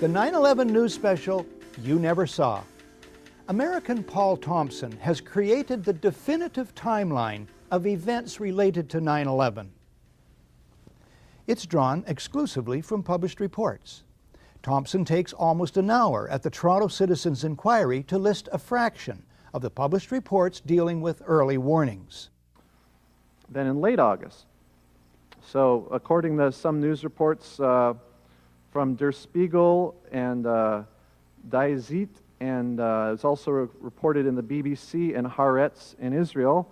The 9/11 news special you never saw. American Paul Thompson has created the definitive timeline of events related to 9/11. It's drawn exclusively from published reports. Thompson takes almost an hour at the Toronto Citizens Inquiry to list a fraction of the published reports dealing with early warnings. Then in late August, so according to some news reports from Der Spiegel and Die Zeit, and it's also reported in the BBC and Haaretz in Israel.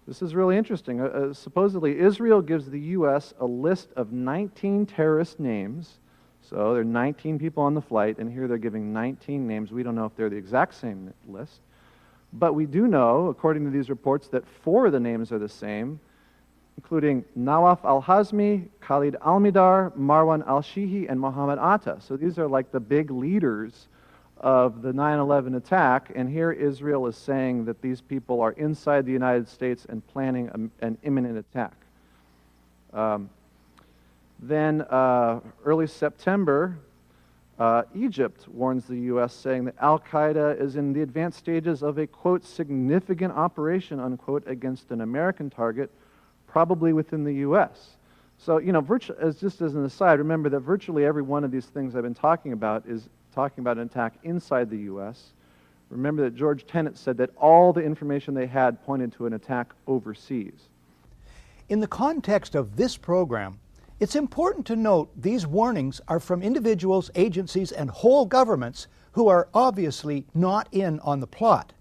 This is really interesting. Supposedly, Israel gives the U.S. a list of 19 terrorist names. So there are 19 people on the flight, and here they're giving 19 names. We don't know if they're the exact same list. But we do know, according to these reports, that 4 of the names are the same, including Nawaf al-Hazmi, Khalid al-Midar, Marwan al-Shihi, and Mohammed Atta. So these are like the big leaders of the 9/11 attack, and here Israel is saying that these people are inside the United States and planning an imminent attack. Then early September, Egypt warns the U.S., saying that Al-Qaeda is in the advanced stages of a, quote, significant operation, unquote, against an American target, probably within the U.S. So, you know, just as an aside, remember that virtually every one of these things I've been talking about is talking about an attack inside the U.S. Remember that George Tenet said that all the information they had pointed to an attack overseas. In the context of this program, it's important to note these warnings are from individuals, agencies, and whole governments who are obviously not in on the plot.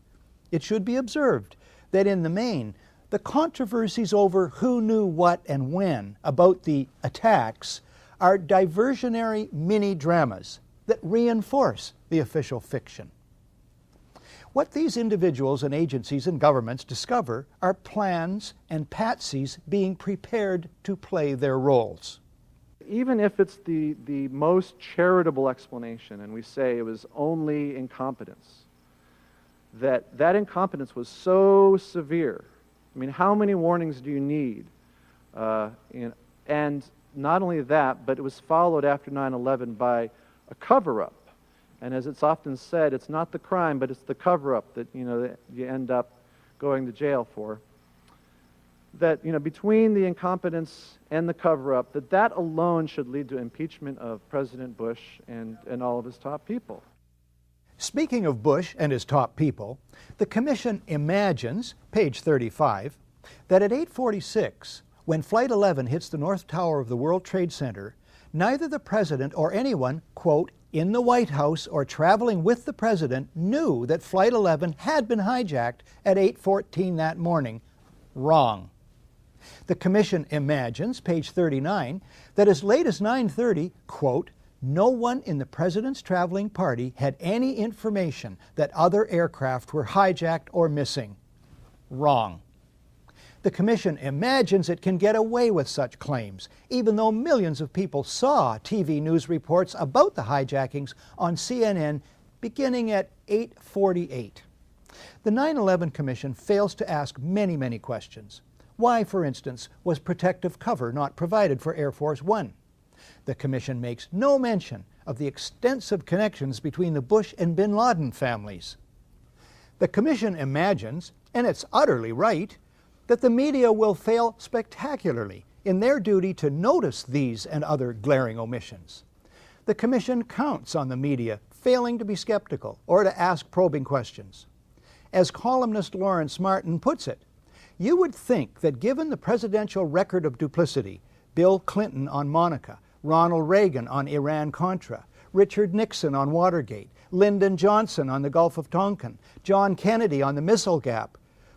It should be observed that in the main, the controversies over who knew what and when about the attacks are diversionary mini-dramas that reinforce the official fiction. What these individuals and agencies and governments discover are plans and patsies being prepared to play their roles. Even if it's the most charitable explanation, and we say it was only incompetence, that incompetence was so severe. I mean, how many warnings do you need? And not only that, but it was followed after 9/11 by a cover-up. And as it's often said, it's not the crime, but it's the cover-up that, you know, that you end up going to jail for. That, you know, between the incompetence and the cover-up, that alone should lead to impeachment of President Bush and all of his top people. Speaking of Bush and his top people, the Commission imagines, page 35, that at 8:46, when Flight 11 hits the North Tower of the World Trade Center, neither the President or anyone, quote, in the White House or traveling with the President knew that Flight 11 had been hijacked at 8:14 that morning. Wrong. The Commission imagines, page 39, that as late as 9:30, quote, no one in the President's traveling party had any information that other aircraft were hijacked or missing. Wrong. The Commission imagines it can get away with such claims, even though millions of people saw TV news reports about the hijackings on CNN beginning at 8:48. The 9/11 Commission fails to ask many, many questions. Why, for instance, was protective cover not provided for Air Force One? The Commission makes no mention of the extensive connections between the Bush and bin Laden families. The Commission imagines, and it's utterly right, that the media will fail spectacularly in their duty to notice these and other glaring omissions. The Commission counts on the media failing to be skeptical or to ask probing questions. As columnist Lawrence Martin puts it, you would think that given the presidential record of duplicity, Bill Clinton on Monica, Ronald Reagan on Iran-Contra, Richard Nixon on Watergate, Lyndon Johnson on the Gulf of Tonkin, John Kennedy on the Missile Gap,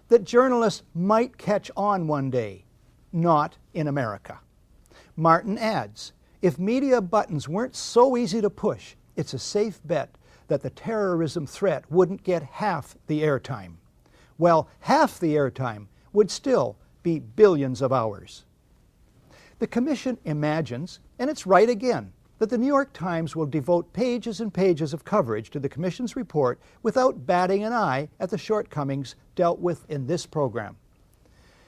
that journalists might catch on one day. Not in America. Martin adds, if media buttons weren't so easy to push, it's a safe bet that the terrorism threat wouldn't get half the airtime. Well, half the airtime would still be billions of hours. The Commission imagines, and it's right again, that the New York Times will devote pages and pages of coverage to the Commission's report without batting an eye at the shortcomings dealt with in this program.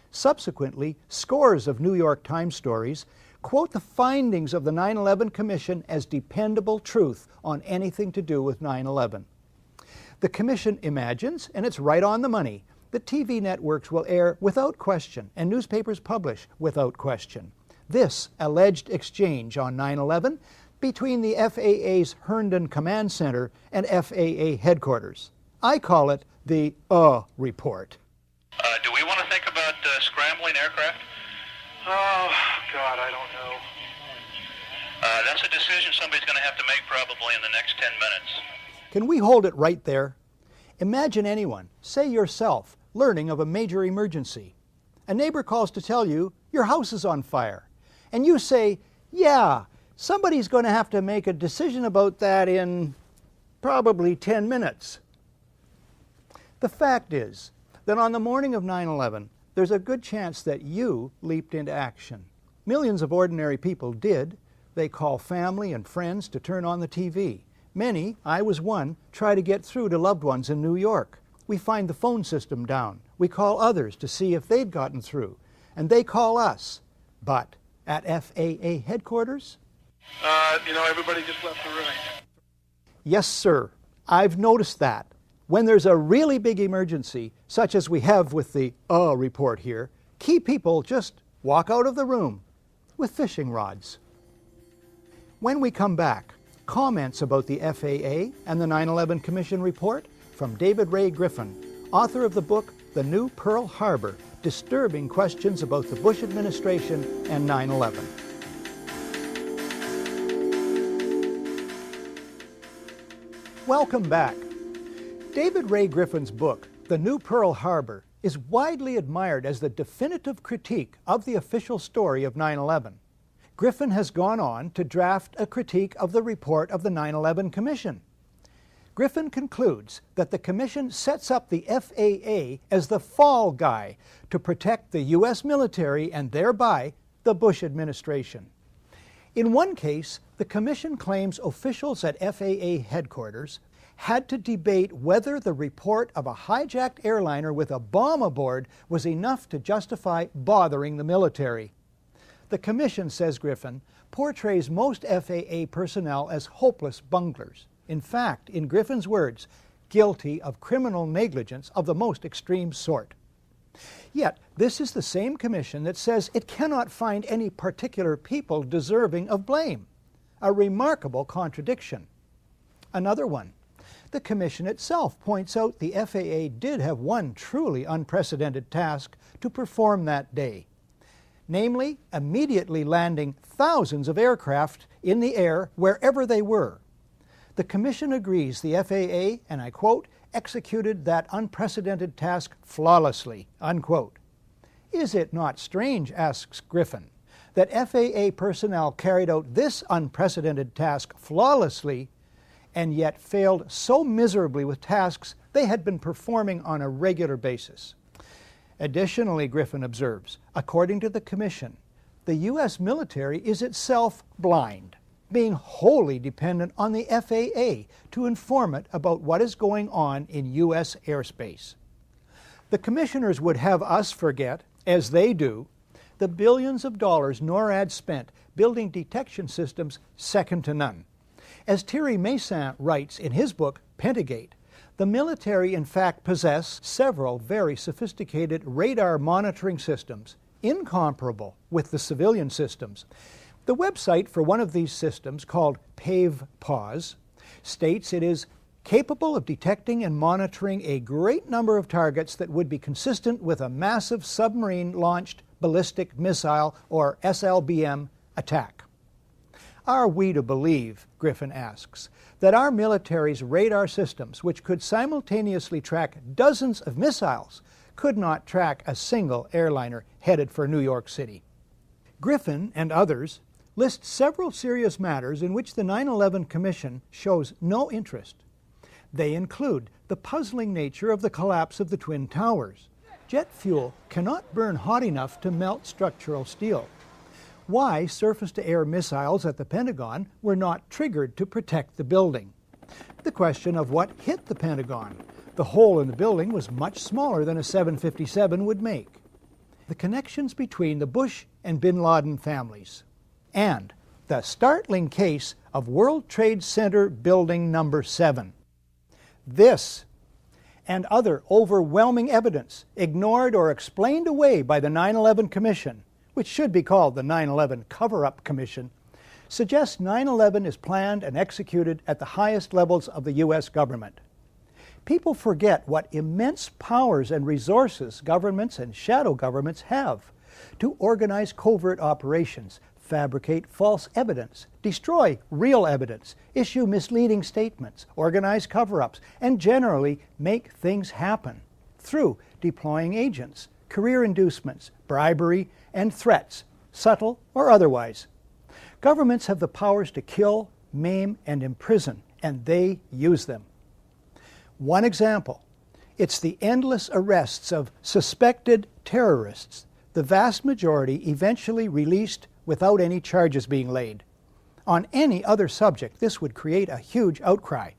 Subsequently, scores of New York Times stories quote the findings of the 9/11 Commission as dependable truth on anything to do with 9/11. The Commission imagines, and it's right on the money, that TV networks will air without question and newspapers publish without question this alleged exchange on 9/11 between the FAA's Herndon Command Center and FAA headquarters. I call it the report. Do we want to think about scrambling aircraft? Oh, God, I don't know. That's a decision somebody's going to have to make probably in the next 10 minutes. Can we hold it right there? Imagine anyone, say yourself, learning of a major emergency. A neighbor calls to tell you your house is on fire. And you say, yeah, somebody's going to have to make a decision about that in probably 10 minutes. The fact is that on the morning of 9/11, there's a good chance that you leaped into action. Millions of ordinary people did. They call family and friends to turn on the TV. Many, I was one, try to get through to loved ones in New York. We find the phone system down. We call others to see if they'd gotten through. And they call us. But at FAA headquarters? Everybody just left the room. Yes, sir. I've noticed that. When there's a really big emergency, such as we have with the report here, key people just walk out of the room with fishing rods. When we come back, comments about the FAA and the 9/11 Commission report from David Ray Griffin, author of the book The New Pearl Harbor, Disturbing Questions About the Bush Administration and 9/11. Welcome back. David Ray Griffin's book, The New Pearl Harbor, is widely admired as the definitive critique of the official story of 9/11. Griffin has gone on to draft a critique of the report of the 9/11 Commission. Griffin concludes that the Commission sets up the FAA as the fall guy to protect the U.S. military and thereby the Bush administration. In one case, the Commission claims officials at FAA headquarters had to debate whether the report of a hijacked airliner with a bomb aboard was enough to justify bothering the military. The Commission, says Griffin, portrays most FAA personnel as hopeless bunglers. In fact, in Griffin's words, guilty of criminal negligence of the most extreme sort. Yet, this is the same Commission that says it cannot find any particular people deserving of blame. A remarkable contradiction. Another one. The Commission itself points out the FAA did have one truly unprecedented task to perform that day. Namely, immediately landing thousands of aircraft in the air wherever they were. The Commission agrees the FAA, and I quote, executed that unprecedented task flawlessly, unquote. Is it not strange, asks Griffin, that FAA personnel carried out this unprecedented task flawlessly and yet failed so miserably with tasks they had been performing on a regular basis? Additionally, Griffin observes, according to the Commission, the U.S. military is itself blind, being wholly dependent on the FAA to inform it about what is going on in U.S. airspace. The commissioners would have us forget, as they do, the billions of dollars NORAD spent building detection systems second to none. As Thierry Meyssan writes in his book, Pentagate, the military in fact possess several very sophisticated radar monitoring systems, incomparable with the civilian systems. The website for one of these systems, called PAVE-PAWS, states it is capable of detecting and monitoring a great number of targets that would be consistent with a massive submarine-launched ballistic missile, or SLBM, attack. Are we to believe, Griffin asks, that our military's radar systems, which could simultaneously track dozens of missiles, could not track a single airliner headed for New York City? Griffin and others list several serious matters in which the 9/11 Commission shows no interest. They include the puzzling nature of the collapse of the Twin Towers. Jet fuel cannot burn hot enough to melt structural steel. Why surface-to-air missiles at the Pentagon were not triggered to protect the building. The question of what hit the Pentagon. The hole in the building was much smaller than a 757 would make. The connections between the Bush and bin Laden families. and the startling case of World Trade Center Building Number 7. This and other overwhelming evidence ignored or explained away by the 9/11 Commission, which should be called the 9/11 Cover-Up Commission, suggests 9/11 is planned and executed at the highest levels of the U.S. government. People forget what immense powers and resources governments and shadow governments have to organize covert operations, fabricate false evidence, destroy real evidence, issue misleading statements, organize cover-ups, and generally make things happen through deploying agents, career inducements, bribery, and threats, subtle or otherwise. Governments have the powers to kill, maim, and imprison, and they use them. One example, it's the endless arrests of suspected terrorists, the vast majority eventually released without any charges being laid. On any other subject, this would create a huge outcry.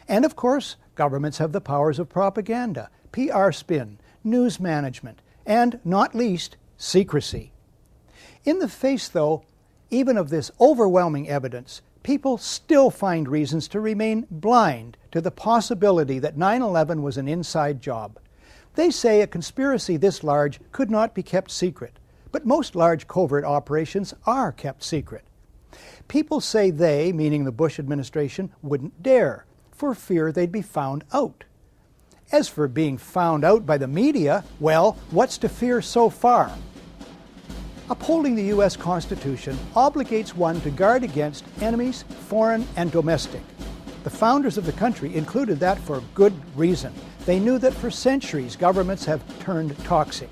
And of course, governments have the powers of propaganda, PR spin, news management, and not least, secrecy. In the face, though, even of this overwhelming evidence, people still find reasons to remain blind to the possibility that 9/11 was an inside job. They say a conspiracy this large could not be kept secret, but most large covert operations are kept secret. People say they, meaning the Bush administration, wouldn't dare, for fear they'd be found out. As for being found out by the media, well, what's to fear so far? Upholding the U.S. Constitution obligates one to guard against enemies, foreign and domestic. The founders of the country included that for good reason. They knew that for centuries governments have turned toxic.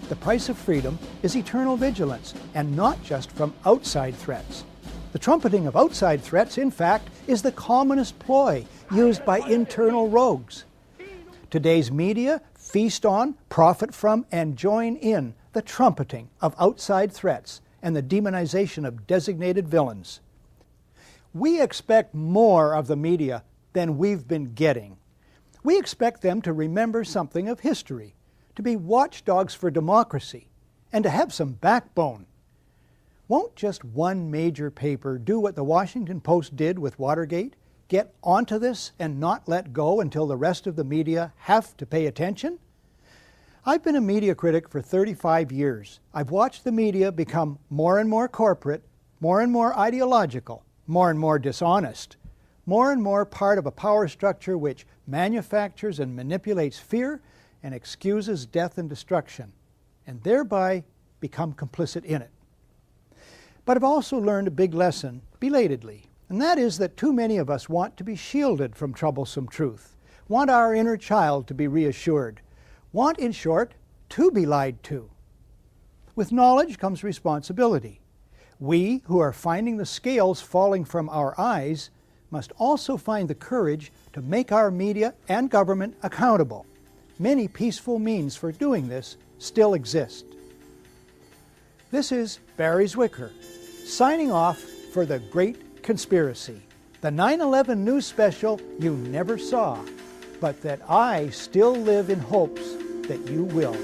The price of freedom is eternal vigilance, and not just from outside threats. The trumpeting of outside threats, in fact, is the commonest ploy used by internal rogues. Today's media feast on, profit from, and join in the trumpeting of outside threats and the demonization of designated villains. We expect more of the media than we've been getting. We expect them to remember something of history, to be watchdogs for democracy, and to have some backbone. Won't just one major paper do what the Washington Post did with Watergate? Get onto this and not let go until the rest of the media have to pay attention? I've been a media critic for 35 years. I've watched the media become more and more corporate, more and more ideological, more and more dishonest, more and more part of a power structure which manufactures and manipulates fear and excuses death and destruction, and thereby become complicit in it. But I've also learned a big lesson, belatedly, and that is that too many of us want to be shielded from troublesome truth, want our inner child to be reassured, want, in short, to be lied to. With knowledge comes responsibility. We, who are finding the scales falling from our eyes, must also find the courage to make our media and government accountable. Many peaceful means for doing this still exist. This is Barry Zwicker, signing off for The Great Conspiracy, the 9/11 news special you never saw, but that I still live in hopes that you will.